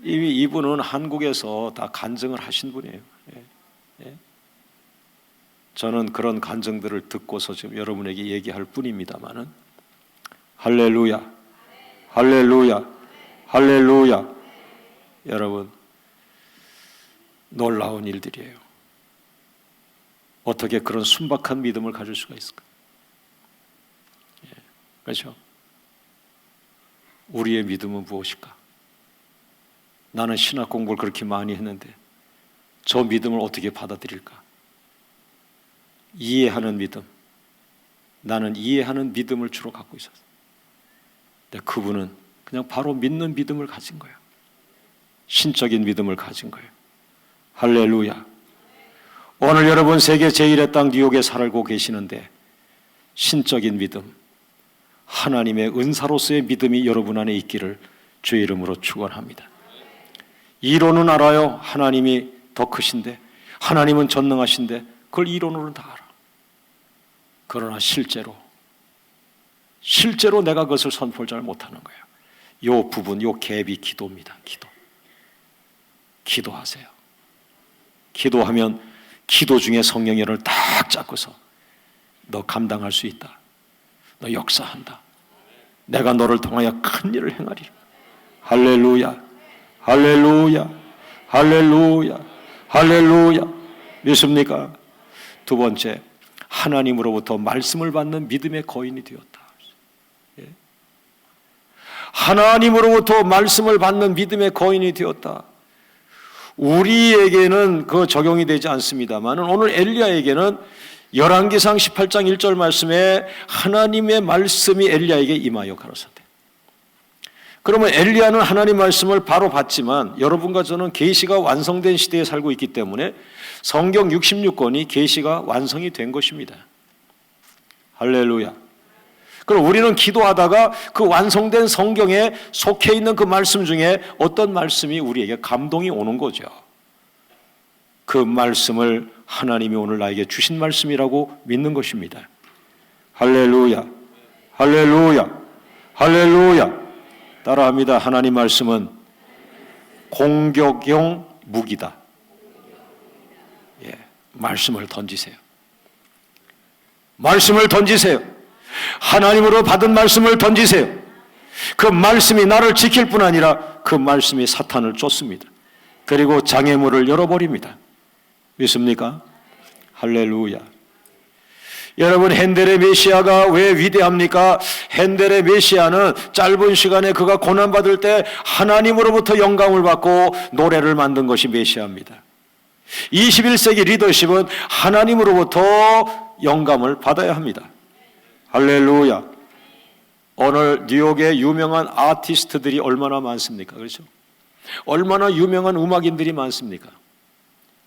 [SPEAKER 1] 이미 이분은 한국에서 다 간증을 하신 분이에요. 저는 그런 간증들을 듣고서 지금 여러분에게 얘기할 뿐입니다만은 할렐루야 할렐루야 할렐루야. 여러분 놀라운 일들이에요. 어떻게 그런 순박한 믿음을 가질 수가 있을까? 그렇죠? 우리의 믿음은 무엇일까? 나는 신학 공부를 그렇게 많이 했는데 저 믿음을 어떻게 받아들일까? 이해하는 믿음. 나는 이해하는 믿음을 주로 갖고 있었어. 근데 그분은 그냥 바로 믿는 믿음을 가진 거예요. 신적인 믿음을 가진 거예요. 할렐루야. 오늘 여러분 세계 제1의 땅 뉴욕에 살고 계시는데 신적인 믿음, 하나님의 은사로서의 믿음이 여러분 안에 있기를 주의 이름으로 축원합니다. 이론은 알아요. 하나님이 더 크신데 하나님은 전능하신데 그걸 이론으로는 다 알아. 그러나 실제로 내가 그것을 선포를 잘 못하는 거예요. 요 부분, 요 갭이 기도입니다. 기도하세요. 기도하면 기도 중에 성령의 열을 딱 잡고서 너 감당할 수 있다. 너 역사한다. 내가 너를 통하여 큰 일을 행하리라. 할렐루야 할렐루야 할렐루야 할렐루야. 믿습니까? 두 번째, 하나님으로부터 말씀을 받는 믿음의 거인이 되었다. 하나님으로부터 말씀을 받는 믿음의 거인이 되었다. 우리에게는 그 적용이 되지 않습니다만 오늘 엘리야에게는 열왕기상 18장 1절 말씀에 하나님의 말씀이 엘리야에게 임하여 가로사대. 그러면 엘리야는 하나님 말씀을 바로 받지만 여러분과 저는 계시가 완성된 시대에 살고 있기 때문에 성경 66권이 계시가 완성이 된 것입니다. 할렐루야. 그럼 우리는 기도하다가 그 완성된 성경에 속해 있는 그 말씀 중에 어떤 말씀이 우리에게 감동이 오는 거죠. 그 말씀을 하나님이 오늘 나에게 주신 말씀이라고 믿는 것입니다. 할렐루야 할렐루야 할렐루야. 따라합니다. 하나님 말씀은 공격용 무기다. 말씀을 던지세요. 말씀을 던지세요. 하나님으로 받은 말씀을 던지세요. 그 말씀이 나를 지킬 뿐 아니라 그 말씀이 사탄을 쫓습니다. 그리고 장애물을 열어버립니다. 믿습니까? 할렐루야. 여러분, 핸델의 메시아가 왜 위대합니까? 핸델의 메시아는 짧은 시간에 그가 고난받을 때 하나님으로부터 영감을 받고 노래를 만든 것이 메시아입니다. 21세기 리더십은 하나님으로부터 영감을 받아야 합니다. 할렐루야. 오늘 뉴욕에 유명한 아티스트들이 얼마나 많습니까? 그렇죠? 얼마나 유명한 음악인들이 많습니까?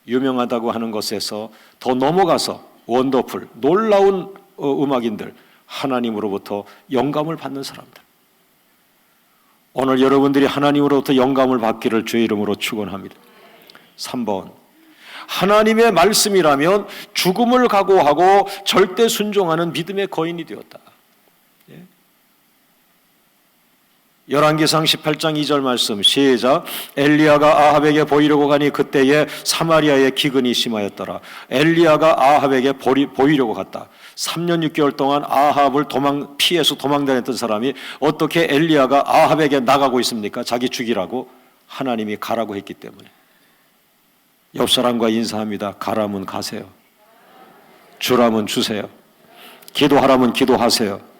[SPEAKER 1] 유명하다고 하는 것에서 더 넘어가서 원더풀, 놀라운 음악인들, 하나님으로부터 영감을 받는 사람들. 오늘 여러분들이 하나님으로부터 영감을 받기를 주의 이름으로 축원합니다. 3번, 하나님의 말씀이라면 죽음을 각오하고 절대 순종하는 믿음의 거인이 되었다. 열왕기상 18장 2절 말씀 시작. 엘리야가 아합에게 보이려고 가니 그때에 사마리아에 기근이 심하였더라. 엘리야가 아합에게 보이려고 갔다. 3년 6개월 동안 아합을 피해서 도망다녔던 사람이 어떻게 엘리야가 아합에게 나가고 있습니까? 자기 죽이라고. 하나님이 가라고 했기 때문에. 옆 사람과 인사합니다. 가라면 가세요. 주라면 주세요. 기도하라면 기도하세요.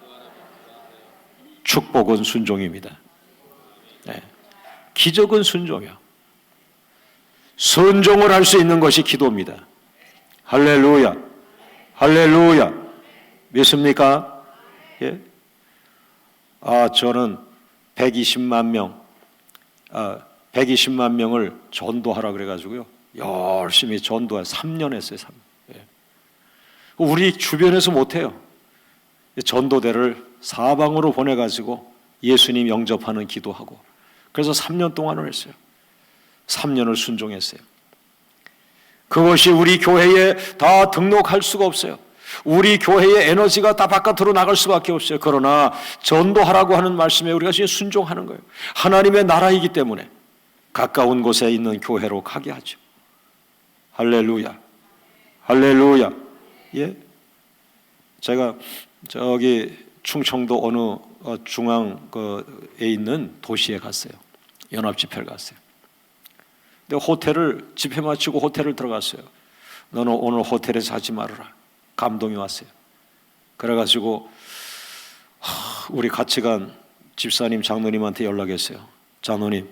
[SPEAKER 1] 축복은 순종입니다. 네. 기적은 순종이요. 순종을 할 수 있는 것이 기도입니다. 할렐루야, 할렐루야. 믿습니까? 예? 저는 120만 명을 전도하라 그래가지고요. 열심히 전도한 3년 했어요. 3년. 예. 우리 주변에서 못해요. 전도대를 사방으로 보내가지고 예수님 영접하는 기도하고, 그래서 3년 동안을 했어요. 3년을 순종했어요. 그것이 우리 교회에 다 등록할 수가 없어요. 우리 교회의 에너지가 다 바깥으로 나갈 수밖에 없어요. 그러나 전도하라고 하는 말씀에 우리가 지금 순종하는 거예요. 하나님의 나라이기 때문에 가까운 곳에 있는 교회로 가게 하죠. 할렐루야, 할렐루야. 예? 제가 저기 충청도 어느 중앙에 있는 도시에 갔어요. 연합집회를 갔어요. 근데 호텔을 집회 마치고 호텔을 들어갔어요. 너는 오늘 호텔에서 하지 말아라. 감동이 왔어요. 그래가지고 우리 같이 간 집사님, 장로님한테 연락했어요. 장로님,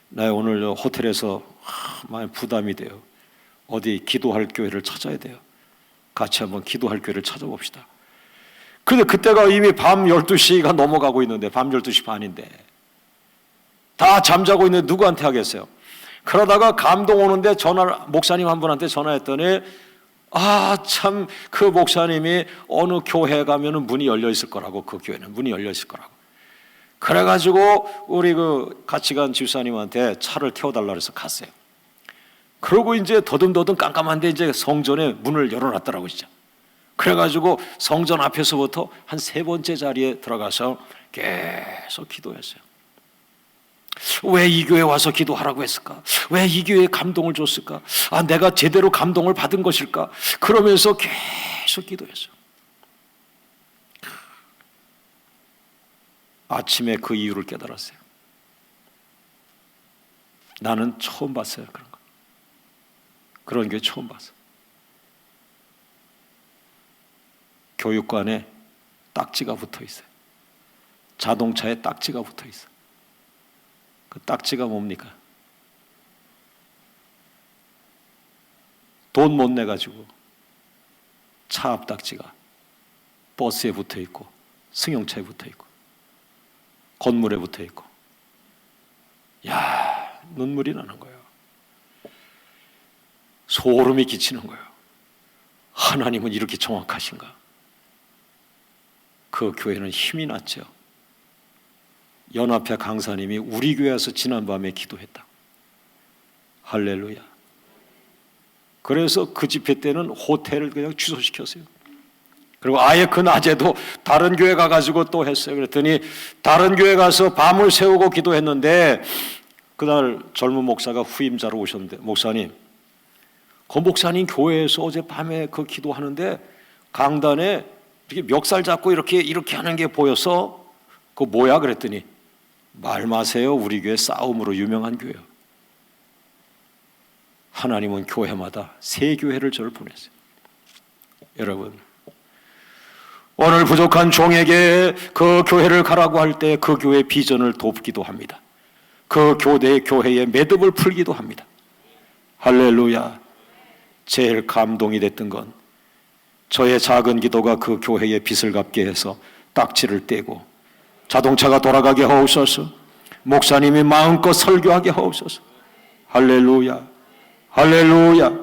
[SPEAKER 1] 나 오늘 호텔에서 많이 부담이 돼요. 어디 기도할 교회를 찾아야 돼요. 같이 한번 기도할 교회를 찾아봅시다. 근데 그때가 이미 밤 12시가 넘어가고 있는데, 밤 12시 반인데 다 잠자고 있는데 누구한테 하겠어요? 그러다가 감동 오는데 목사님 한 분한테 전화했더니 참 그 목사님이 어느 교회 가면은 문이 열려 있을 거라고, 그 교회는 문이 열려 있을 거라고. 그래가지고 우리 같이 간 집사님한테 차를 태워달라 그래서 갔어요. 그러고 이제 더듬더듬 깜깜한데 이제 성전에 문을 열어놨더라고 진짜. 그래가지고 성전 앞에서부터 한 3번째 자리에 들어가서 계속 기도했어요. 왜 이 교회에 와서 기도하라고 했을까? 왜 이 교회에 감동을 줬을까? 내가 제대로 감동을 받은 것일까? 그러면서 계속 기도했어요. 아침에 그 이유를 깨달았어요. 나는 처음 봤어요. 그런 거. 그런 게 처음 봤어요. 교육관에 딱지가 붙어 있어요. 자동차에 딱지가 붙어 있어요. 그 딱지가 뭡니까? 돈 못 내가지고 차 앞 딱지가 버스에 붙어 있고, 승용차에 붙어 있고, 건물에 붙어 있고, 눈물이 나는 거예요. 소름이 끼치는 거예요. 하나님은 이렇게 정확하신가? 그 교회는 힘이 났죠. 연합회 강사님이 우리 교회에서 지난밤에 기도했다. 할렐루야. 그래서 그 집회 때는 호텔을 그냥 취소시켰어요. 그리고 아예 그 낮에도 다른 교회 가가지고 또 했어요. 그랬더니 다른 교회 가서 밤을 새우고 기도했는데, 그날 젊은 목사가 후임자로 오셨는데, 목사님, 그 목사님 교회에서 어젯밤에 그 기도하는데 강단에 이렇게 멱살 잡고 이렇게 하는 게 보여서 그거 뭐야? 그랬더니 말 마세요. 우리 교회 싸움으로 유명한 교회요. 하나님은 교회마다 새 교회를 저를 보냈어요. 여러분, 오늘 부족한 종에게 그 교회를 가라고 할 때 그 교회 비전을 돕기도 합니다. 그 교회의 매듭을 풀기도 합니다. 할렐루야. 제일 감동이 됐던 건 저의 작은 기도가 그 교회의 빚을 갚게 해서 딱지를 떼고, 자동차가 돌아가게 하옵소서, 목사님이 마음껏 설교하게 하옵소서. 할렐루야, 할렐루야,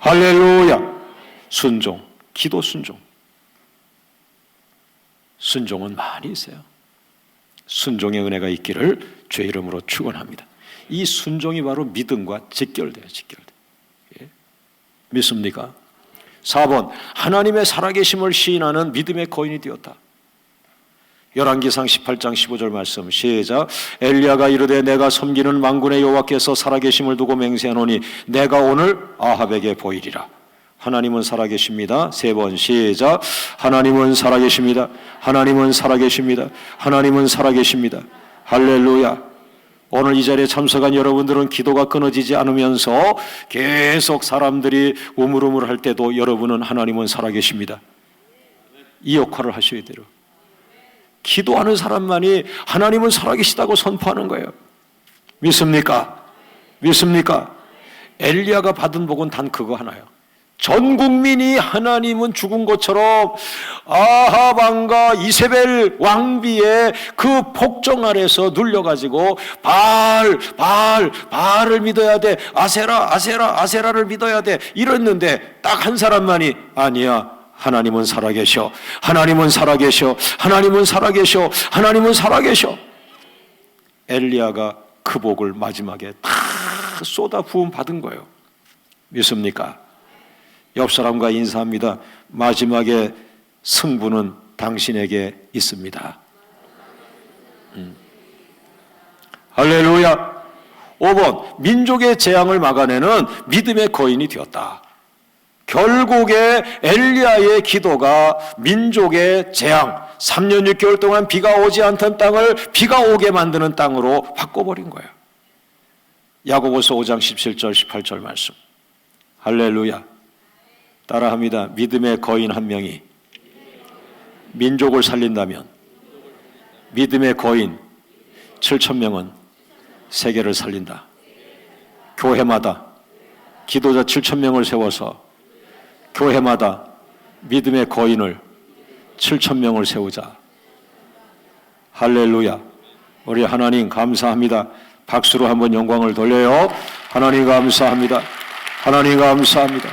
[SPEAKER 1] 할렐루야. 순종, 기도 순종. 순종은 많이 있어요. 순종의 은혜가 있기를 주의 이름으로 축원합니다. 이 순종이 바로 믿음과 직결돼요. 직결돼. 예? 믿습니까? 4번, 하나님의 살아계심을 시인하는 믿음의 거인이 되었다. 열왕기상 18장 15절 말씀 시작. 엘리야가 이르되 내가 섬기는 만군의 여호와께서 살아계심을 두고 맹세하노니 내가 오늘 아합에게 보이리라. 하나님은 살아계십니다. 3번 시작. 하나님은 살아계십니다. 하나님은 살아계십니다. 하나님은 살아계십니다. 할렐루야. 오늘 이 자리에 참석한 여러분들은 기도가 끊어지지 않으면서 계속 사람들이 우물우물할 때도 여러분은 하나님은 살아계십니다. 이 역할을 하셔야 돼요. 기도하는 사람만이 하나님은 살아계시다고 선포하는 거예요. 믿습니까? 믿습니까? 엘리야가 받은 복은 단 그거 하나요. 전 국민이 하나님은 죽은 것처럼 아합 왕과 이세벨 왕비의 그 복종 아래서 눌려가지고 바알을 믿어야 돼, 아세라를 믿어야 돼 이랬는데 딱 한 사람만이 아니야, 하나님은 살아계셔, 하나님은 살아계셔, 하나님은 살아계셔, 하나님은 살아계셔. 엘리야가 그 복을 마지막에 다 쏟아 부음 받은 거예요. 믿습니까? 옆 사람과 인사합니다. 마지막에 승부는 당신에게 있습니다. 할렐루야. 5번, 민족의 재앙을 막아내는 믿음의 거인이 되었다. 결국에 엘리야의 기도가 민족의 재앙, 3년 6개월 동안 비가 오지 않던 땅을 비가 오게 만드는 땅으로 바꿔버린 거예요. 야고보서 5장 17절 18절 말씀. 할렐루야. 따라합니다. 믿음의 거인 한 명이 민족을 살린다면 믿음의 거인 7,000명은 세계를 살린다. 교회마다 기도자 7,000명을 세워서 교회마다 믿음의 거인을 7,000명을 세우자. 할렐루야. 우리 하나님 감사합니다. 박수로 한번 영광을 돌려요. 하나님 감사합니다. 하나님 감사합니다.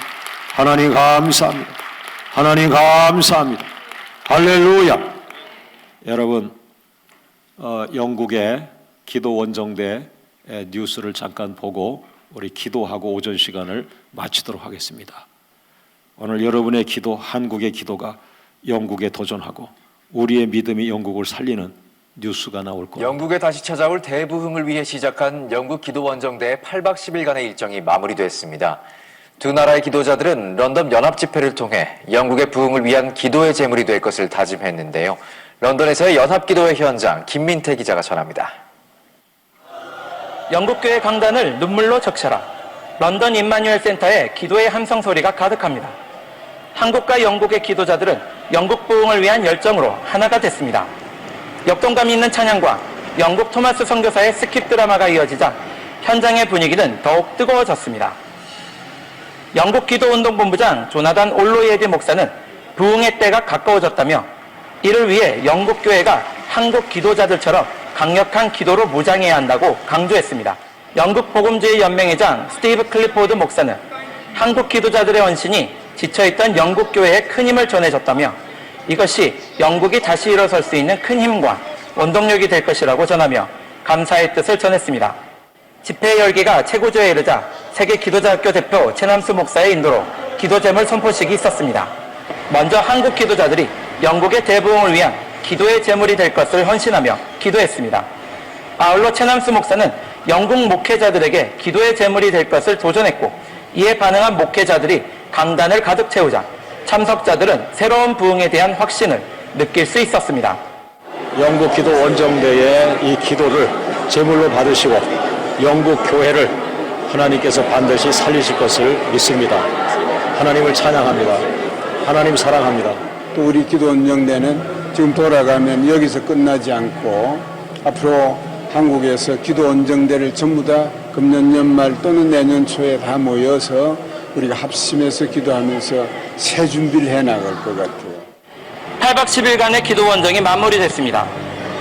[SPEAKER 1] 하나님 감사합니다. 하나님 감사합니다. 할렐루야. 여러분, 영국의 기도 원정대 뉴스를 잠깐 보고 우리 기도하고 오전 시간을 마치도록 하겠습니다. 오늘 여러분의 기도, 한국의 기도가 영국에 도전하고 우리의 믿음이 영국을 살리는 뉴스가 나올 겁니다.
[SPEAKER 2] 영국에 다시 찾아올 대부흥을 위해 시작한 영국 기도 원정대의 8박 10일간의 일정이 마무리됐습니다. 두 나라의 기도자들은 런던 연합 집회를 통해 영국의 부흥을 위한 기도의 제물이 될 것을 다짐했는데요. 런던에서의 연합기도회 현장 김민태 기자가 전합니다.
[SPEAKER 3] 영국교회 강단을 눈물로 적셔라. 런던 임마뉴엘 센터에 기도의 함성 소리가 가득합니다. 한국과 영국의 기도자들은 영국 부흥을 위한 열정으로 하나가 됐습니다. 역동감 있는 찬양과 영국 토마스 선교사의 스킵 드라마가 이어지자 현장의 분위기는 더욱 뜨거워졌습니다. 영국 기도운동본부장 조나단 올로이에디 목사는 부흥의 때가 가까워졌다며 이를 위해 영국 교회가 한국 기도자들처럼 강력한 기도로 무장해야 한다고 강조했습니다. 영국 복음주의 연맹회장 스티브 클리포드 목사는 한국 기도자들의 헌신이 지쳐있던 영국 교회에 큰 힘을 전해줬다며 이것이 영국이 다시 일어설 수 있는 큰 힘과 원동력이 될 것이라고 전하며 감사의 뜻을 전했습니다. 집회 열기가 최고조에 이르자 세계 기도자학교 대표 최남수 목사의 인도로 기도제물 선포식이 있었습니다. 먼저 한국 기도자들이 영국의 대부흥을 위한 기도의 제물이 될 것을 헌신하며 기도했습니다. 아울러 최남수 목사는 영국 목회자들에게 기도의 제물이 될 것을 도전했고 이에 반응한 목회자들이 강단을 가득 채우자 참석자들은 새로운 부흥에 대한 확신을 느낄 수 있었습니다.
[SPEAKER 1] 영국 기도 원정대의 이 기도를 제물로 받으시고 영국 교회를 하나님께서 반드시 살리실 것을 믿습니다. 하나님을 찬양합니다. 하나님 사랑합니다.
[SPEAKER 4] 또 우리 기도 원정대는 지금 돌아가면 여기서 끝나지 않고 앞으로 한국에서 기도 원정대를 전부 다 금년 연말 또는 내년 초에 다 모여서 우리가 합심해서 기도하면서 새 준비를 해나갈 것 같아요.
[SPEAKER 3] 8박 10일간의 기도 원정이 마무리됐습니다.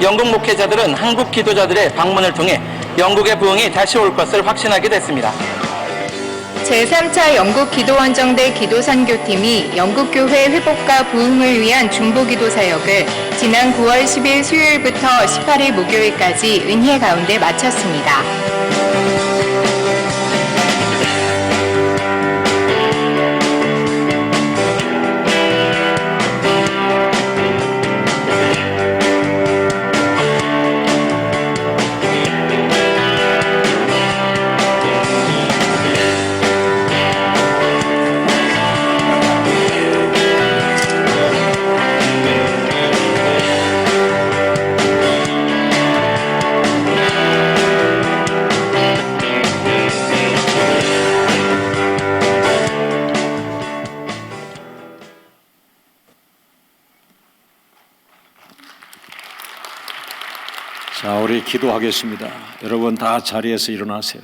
[SPEAKER 3] 영국 목회자들은 한국 기도자들의 방문을 통해 영국의 부흥이 다시 올 것을 확신하게 됐습니다.
[SPEAKER 5] 제3차 영국 기도원정대 기도선교팀이 영국교회 회복과 부흥을 위한 중보기도 사역을 지난 9월 10일 수요일부터 18일 목요일까지 은혜 가운데 마쳤습니다.
[SPEAKER 1] 자, 우리 기도하겠습니다. 여러분 다 자리에서 일어나세요.